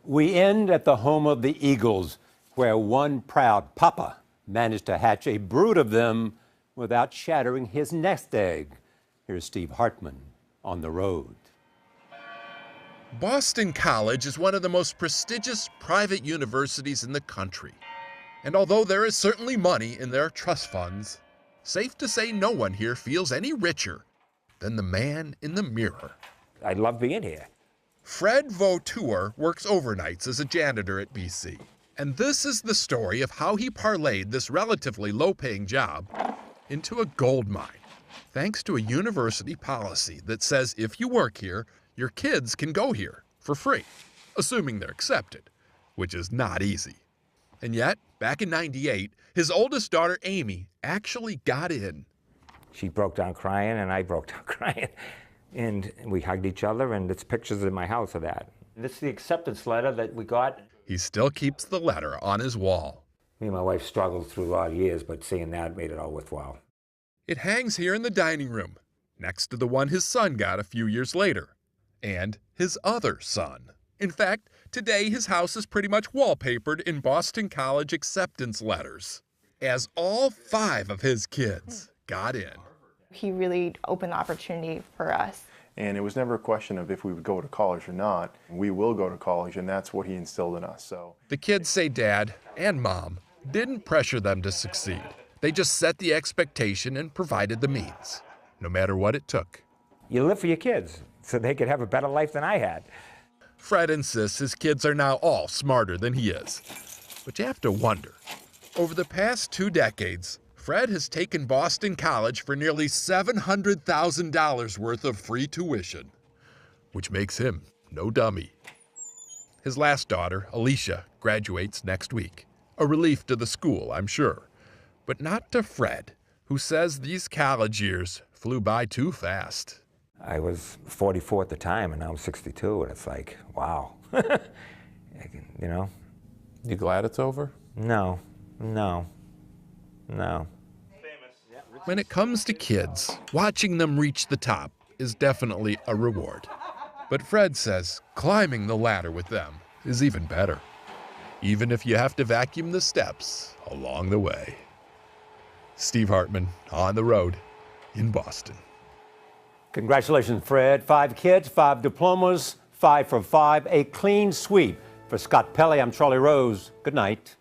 We end at the home of the Eagles, where one proud papa managed to hatch a brood of them without shattering his nest egg. Here's Steve Hartman on the road. Boston College is one of the most prestigious private universities in the country. And although there is certainly money in their trust funds, safe to say no one here feels any richer than the man in the mirror. I love being here. Fred Vautour works overnights as a janitor at BC. And this is the story of how he parlayed this relatively low-paying job into a gold mine, thanks to a university policy that says if you work here, your kids can go here for free, assuming they're accepted, which is not easy. And yet, back in '98, his oldest daughter, Amy, actually got in. She broke down crying, and I broke down crying. And we hugged each other, and there's pictures in my house of that. This is the acceptance letter that we got. He still keeps the letter on his wall. Me and my wife struggled through a lot of years, but seeing that made it all worthwhile. It hangs here in the dining room, next to the one his son got a few years later, and his other son. In fact, today his house is pretty much wallpapered in Boston College acceptance letters, as all 5 of his kids got in. He really opened the opportunity for us. And it was never a question of if we would go to college or not. We will go to college, and that's what he instilled in us. So the kids say Dad and Mom didn't pressure them to succeed. They just set the expectation and provided the means, no matter what it took. You live for your kids so they could have a better life than I had. Fred insists his kids are now all smarter than he is. But you have to wonder, over the past 2 decades, Fred has taken Boston College for nearly $700,000 worth of free tuition, which makes him no dummy. His last daughter, Alicia, graduates next week. A relief to the school, I'm sure. But not to Fred, who says these college years flew by too fast. I was 44 at the time, and now I'm 62, and it's like, wow. You know? You glad it's over? No. When it comes to kids, watching them reach the top is definitely a reward. But Fred says climbing the ladder with them is even better, even if you have to vacuum the steps along the way. Steve Hartman, on the road in Boston. Congratulations, Fred. 5 kids, 5 diplomas, 5 for 5, a clean sweep. For Scott Pelley, I'm Charlie Rose. Good night.